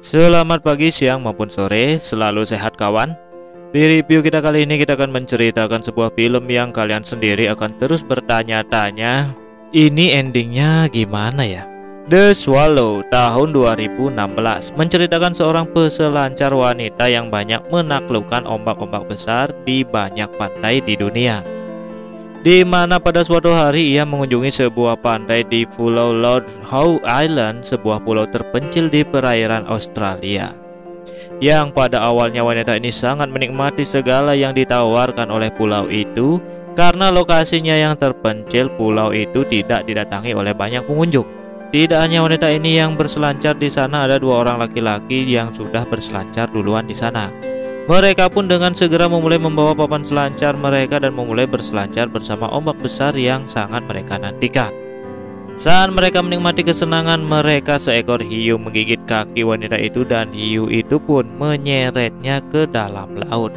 Selamat pagi, siang maupun sore, selalu sehat kawan. Di review kita kali ini kita akan menceritakan sebuah film yang kalian sendiri akan terus bertanya-tanya, ini endingnya gimana ya? The Swallow tahun 2016 menceritakan seorang peselancar wanita yang banyak menaklukkan ombak-ombak besar di banyak pantai di dunia, di mana pada suatu hari ia mengunjungi sebuah pantai di Pulau Lord Howe Island, sebuah pulau terpencil di perairan Australia. Yang pada awalnya wanita ini sangat menikmati segala yang ditawarkan oleh pulau itu, karena lokasinya yang terpencil, pulau itu tidak didatangi oleh banyak pengunjung. Tidak hanya wanita ini yang berselancar di sana, ada dua orang laki-laki yang sudah berselancar duluan di sana. Mereka pun dengan segera memulai membawa papan selancar mereka dan memulai berselancar bersama ombak besar yang sangat mereka nantikan. Saat mereka menikmati kesenangan mereka, seekor hiu menggigit kaki wanita itu dan hiu itu pun menyeretnya ke dalam laut.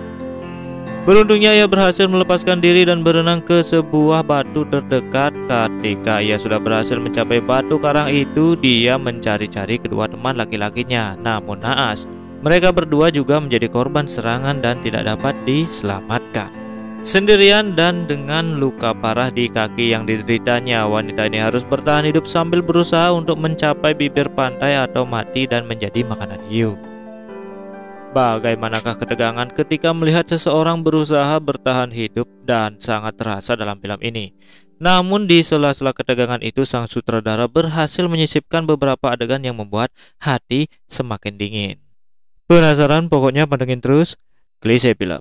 Beruntungnya ia berhasil melepaskan diri dan berenang ke sebuah batu terdekat. Ketika ia sudah berhasil mencapai batu karang itu, dia mencari-cari kedua teman laki-lakinya. Namun naas, mereka berdua juga menjadi korban serangan dan tidak dapat diselamatkan. Sendirian dan dengan luka parah di kaki yang dideritanya, wanita ini harus bertahan hidup sambil berusaha untuk mencapai bibir pantai atau mati dan menjadi makanan hiu. Bagaimanakah ketegangan ketika melihat seseorang berusaha bertahan hidup dan sangat terasa dalam film ini. Namun di sela-sela ketegangan itu, sang sutradara berhasil menyisipkan beberapa adegan yang membuat hati semakin dingin. Penasaran? Pokoknya pantengin terus Klise Film.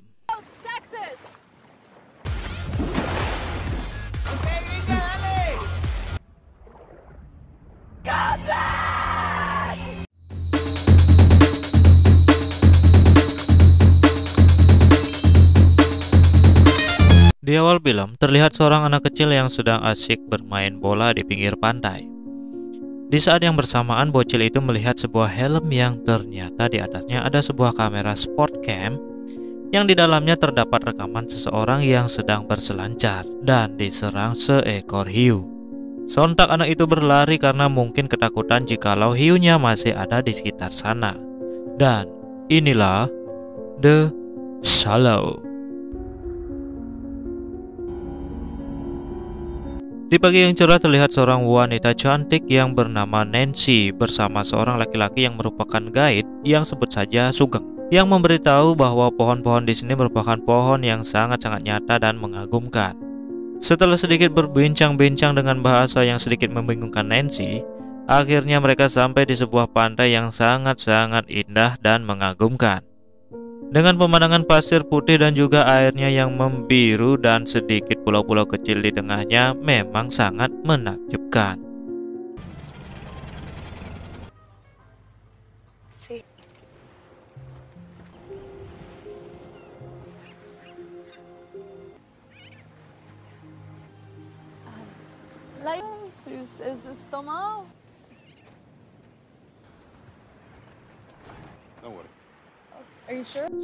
Di awal film, terlihat seorang anak kecil yang sedang asyik bermain bola di pinggir pantai. Di saat yang bersamaan, bocil itu melihat sebuah helm yang ternyata di atasnya ada sebuah kamera sport cam yang di dalamnya terdapat rekaman seseorang yang sedang berselancar dan diserang seekor hiu. Sontak anak itu berlari karena mungkin ketakutan jikalau hiunya masih ada di sekitar sana. Dan inilah The Swallow. Di pagi yang cerah terlihat seorang wanita cantik yang bernama Nancy bersama seorang laki-laki yang merupakan guide yang sebut saja Sugeng, yang memberitahu bahwa pohon-pohon di sini merupakan pohon yang sangat-sangat nyata dan mengagumkan. Setelah sedikit berbincang-bincang dengan bahasa yang sedikit membingungkan Nancy, akhirnya mereka sampai di sebuah pantai yang sangat-sangat indah dan mengagumkan. Dengan pemandangan pasir putih dan juga airnya yang membiru dan sedikit pulau-pulau kecil di tengahnya, memang sangat menakjubkan.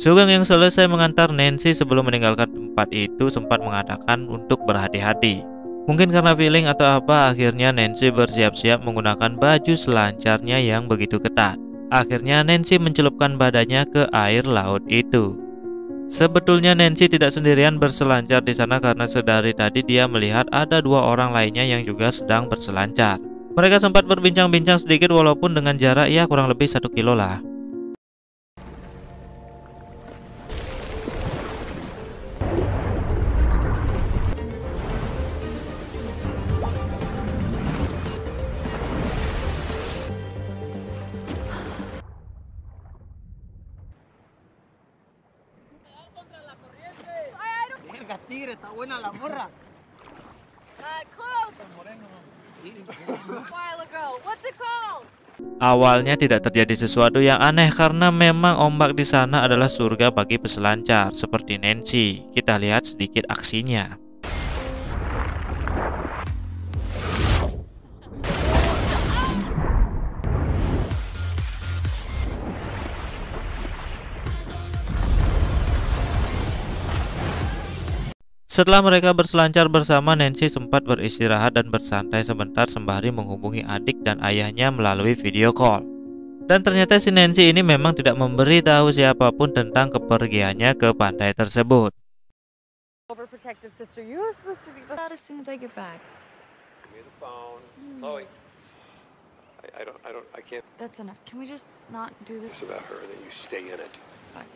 Sugeng yang selesai mengantar Nancy sebelum meninggalkan tempat itu sempat mengatakan untuk berhati-hati. Mungkin karena feeling atau apa, akhirnya Nancy bersiap-siap menggunakan baju selancarnya yang begitu ketat. Akhirnya Nancy mencelupkan badannya ke air laut itu. Sebetulnya Nancy tidak sendirian berselancar di sana karena sedari tadi dia melihat ada dua orang lainnya yang juga sedang berselancar. Mereka sempat berbincang-bincang sedikit walaupun dengan jarak ya kurang lebih 1 kilo lah. Awalnya tidak terjadi sesuatu yang aneh karena memang ombak di sana adalah surga bagi peselancar seperti Nancy. Kita lihat sedikit aksinya. Setelah mereka berselancar bersama, Nancy sempat beristirahat dan bersantai sebentar sembari menghubungi adik dan ayahnya melalui video call. Dan ternyata si Nancy ini memang tidak memberitahu siapapun tentang kepergiannya ke pantai tersebut. Overprotective sister, you were supposed to be out as soon as I get back. Give me the phone, Chloe. I can't. That's enough. Can we just not do this? It's about her, then you stay in it. Fine.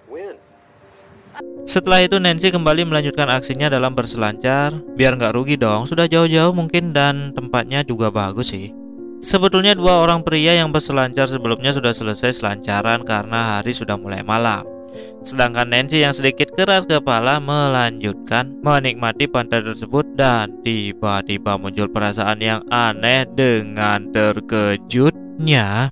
When? Setelah itu Nancy kembali melanjutkan aksinya dalam berselancar. Biar nggak rugi dong, sudah jauh-jauh mungkin dan tempatnya juga bagus sih. Sebetulnya dua orang pria yang berselancar sebelumnya sudah selesai selancaran karena hari sudah mulai malam. Sedangkan Nancy yang sedikit keras kepala melanjutkan menikmati pantai tersebut dan tiba-tiba muncul perasaan yang aneh dengan terkejutnya.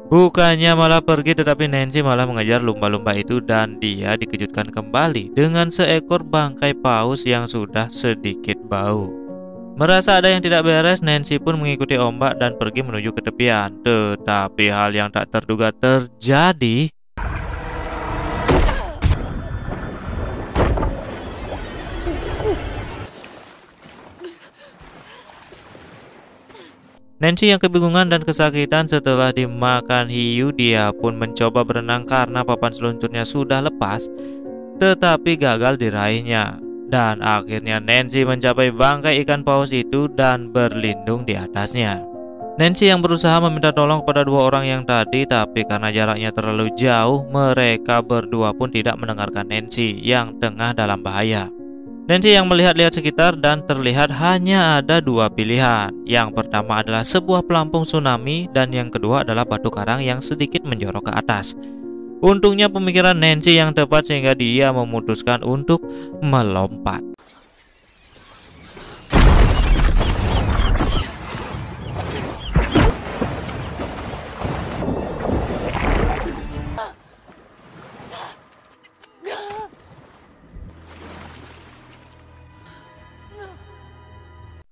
Bukannya malah pergi, tetapi Nancy malah mengejar lumba-lumba itu dan dia dikejutkan kembali dengan seekor bangkai paus yang sudah sedikit bau. Merasa ada yang tidak beres, Nancy pun mengikuti ombak dan pergi menuju ke tepian. Tetapi hal yang tak terduga terjadi. Nancy yang kebingungan dan kesakitan setelah dimakan hiu, dia pun mencoba berenang karena papan seluncurnya sudah lepas, tetapi gagal diraihnya. Dan akhirnya Nancy mencapai bangkai ikan paus itu dan berlindung di atasnya. Nancy yang berusaha meminta tolong kepada dua orang yang tadi, tapi karena jaraknya terlalu jauh, mereka berdua pun tidak mendengarkan Nancy yang tengah dalam bahaya. Nancy yang melihat-lihat sekitar dan terlihat hanya ada dua pilihan. Yang pertama adalah sebuah pelampung tsunami dan yang kedua adalah batu karang yang sedikit menjorok ke atas. Untungnya pemikiran Nancy yang tepat sehingga dia memutuskan untuk melompat.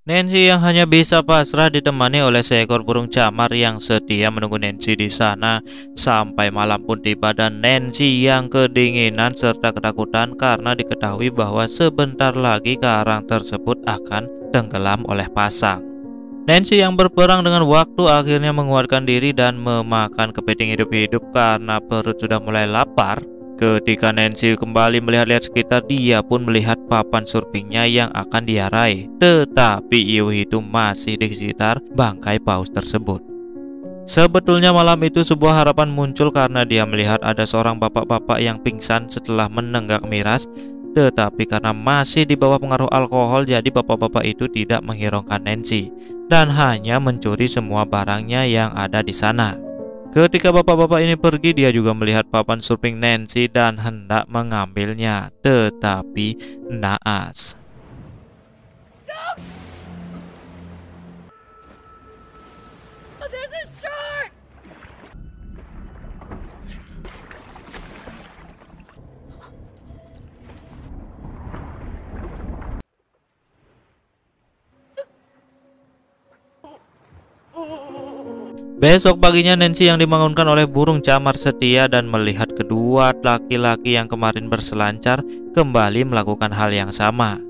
Nancy yang hanya bisa pasrah ditemani oleh seekor burung camar yang setia menunggu Nancy di sana sampai malam pun tiba, dan Nancy yang kedinginan serta ketakutan karena diketahui bahwa sebentar lagi karang tersebut akan tenggelam oleh pasang. Nancy yang berperang dengan waktu akhirnya menguatkan diri dan memakan kepiting hidup-hidup karena perut sudah mulai lapar. Ketika Nancy kembali melihat-lihat sekitar, dia pun melihat papan surfingnya yang akan dia raih. Tetapi hiu itu masih di sekitar bangkai paus tersebut. Sebetulnya malam itu sebuah harapan muncul karena dia melihat ada seorang bapak-bapak yang pingsan setelah menenggak miras. Tetapi karena masih di bawah pengaruh alkohol, jadi bapak-bapak itu tidak menghiraukan Nancy dan hanya mencuri semua barangnya yang ada di sana. Ketika bapak-bapak ini pergi, dia juga melihat papan surfing Nancy dan hendak mengambilnya, tetapi naas. Oh, there's a shark! Besok paginya Nancy yang dibangunkan oleh burung camar setia dan melihat kedua laki-laki yang kemarin berselancar kembali melakukan hal yang sama.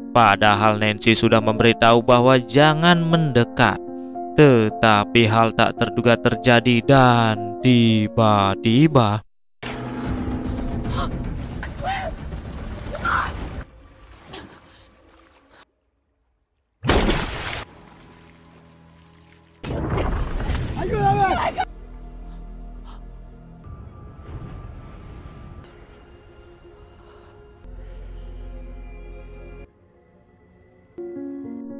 Padahal Nancy sudah memberitahu bahwa jangan mendekat. Tetapi hal tak terduga terjadi dan tiba-tiba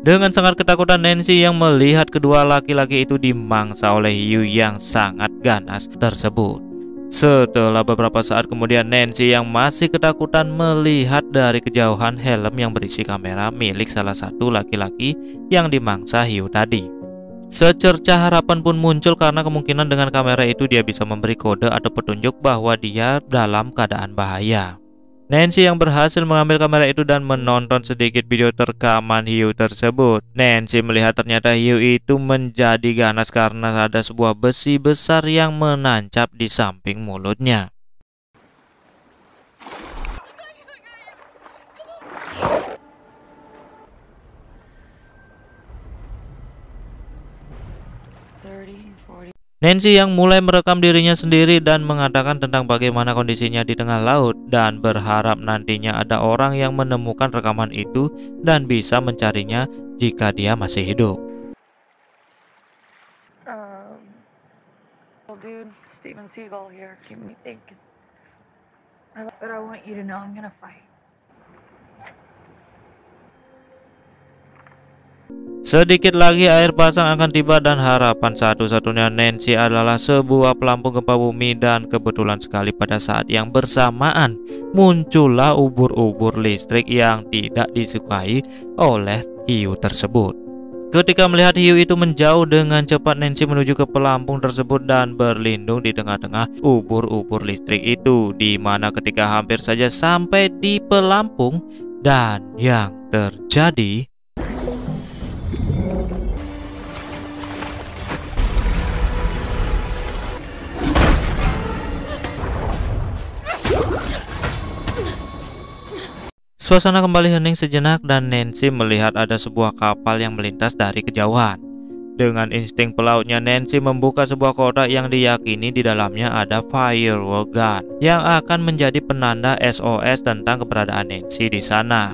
dengan sangat ketakutan, Nancy yang melihat kedua laki-laki itu dimangsa oleh hiu yang sangat ganas tersebut. Setelah beberapa saat kemudian, Nancy yang masih ketakutan melihat dari kejauhan helm yang berisi kamera milik salah satu laki-laki yang dimangsa hiu tadi. Secercah harapan pun muncul karena kemungkinan dengan kamera itu dia bisa memberi kode atau petunjuk bahwa dia dalam keadaan bahaya. Nancy yang berhasil mengambil kamera itu dan menonton sedikit video rekaman hiu tersebut. Nancy melihat ternyata hiu itu menjadi ganas karena ada sebuah besi besar yang menancap di samping mulutnya. Nancy yang mulai merekam dirinya sendiri dan mengatakan tentang bagaimana kondisinya di tengah laut dan berharap nantinya ada orang yang menemukan rekaman itu dan bisa mencarinya jika dia masih hidup. Well, dude, Steven Seagal here. Give me think. But I want you to know I'm gonna fight. Sedikit lagi air pasang akan tiba dan harapan satu-satunya Nancy adalah sebuah pelampung gempa bumi, dan kebetulan sekali pada saat yang bersamaan muncullah ubur-ubur listrik yang tidak disukai oleh hiu tersebut. Ketika melihat hiu itu menjauh dengan cepat, Nancy menuju ke pelampung tersebut dan berlindung di tengah-tengah ubur-ubur listrik itu, di mana ketika hampir saja sampai di pelampung dan yang terjadi suasana kembali hening sejenak dan Nancy melihat ada sebuah kapal yang melintas dari kejauhan. Dengan insting pelautnya, Nancy membuka sebuah kotak yang diyakini di dalamnya ada firework gun yang akan menjadi penanda SOS tentang keberadaan Nancy di sana.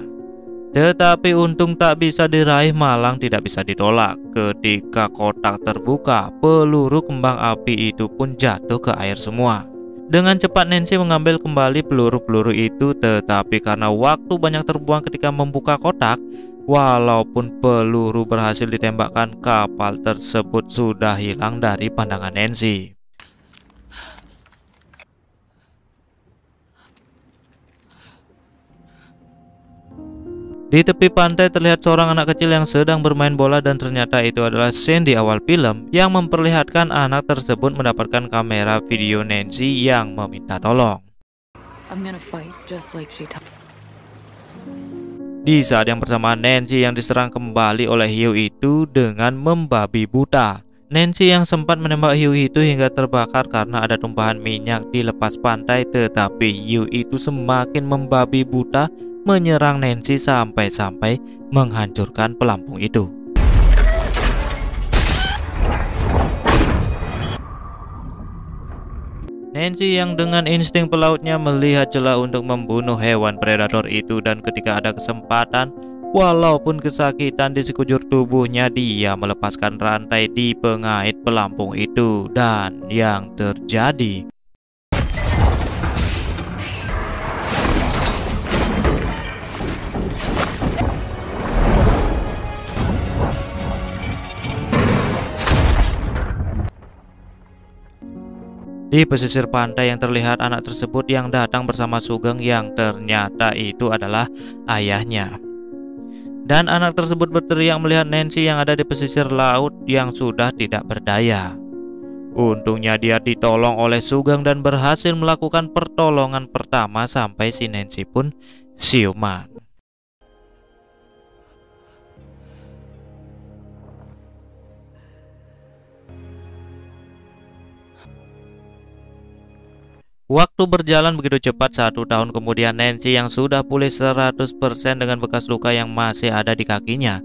Tetapi untung tak bisa diraih malang tidak bisa ditolak. Ketika kotak terbuka, peluru kembang api itu pun jatuh ke air semua. Dengan cepat Nancy mengambil kembali peluru-peluru itu, tetapi karena waktu banyak terbuang ketika membuka kotak, walaupun peluru berhasil ditembakkan, kapal tersebut sudah hilang dari pandangan Nancy. Di tepi pantai terlihat seorang anak kecil yang sedang bermain bola, dan ternyata itu adalah scene di awal film yang memperlihatkan anak tersebut mendapatkan kamera video Nancy yang meminta tolong. Di saat yang bersamaan, Nancy yang diserang kembali oleh hiu itu dengan membabi buta. Nancy yang sempat menembak hiu itu hingga terbakar karena ada tumpahan minyak di lepas pantai, tetapi hiu itu semakin membabi buta menyerang Nancy sampai-sampai menghancurkan pelampung itu. Nancy yang dengan insting pelautnya melihat celah untuk membunuh hewan predator itu, dan ketika ada kesempatan, walaupun kesakitan di sekujur tubuhnya, dia melepaskan rantai di pengait pelampung itu, dan yang terjadi di pesisir pantai yang terlihat anak tersebut yang datang bersama Sugeng yang ternyata itu adalah ayahnya. Dan anak tersebut berteriak melihat Nancy yang ada di pesisir laut yang sudah tidak berdaya. Untungnya dia ditolong oleh Sugeng dan berhasil melakukan pertolongan pertama sampai si Nancy pun siuman. Waktu berjalan begitu cepat. 1 tahun kemudian, Nancy yang sudah pulih 100% dengan bekas luka yang masih ada di kakinya.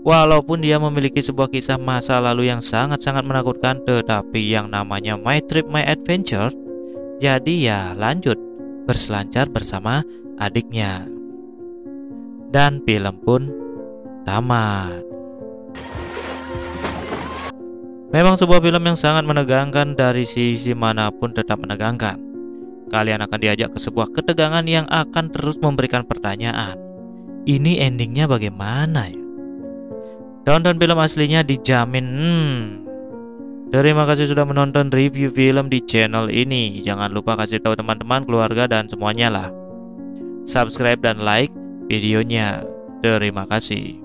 Walaupun dia memiliki sebuah kisah masa lalu yang sangat-sangat menakutkan, tetapi yang namanya My Trip My Adventure, jadi ya lanjut berselancar bersama adiknya. Dan film pun tamat. Memang sebuah film yang sangat menegangkan, dari sisi manapun tetap menegangkan. Kalian akan diajak ke sebuah ketegangan yang akan terus memberikan pertanyaan. Ini endingnya bagaimana ya? Tonton film aslinya dijamin. Terima kasih sudah menonton review film di channel ini. Jangan lupa kasih tahu teman-teman, keluarga, dan semuanya lah. Subscribe dan like videonya. Terima kasih.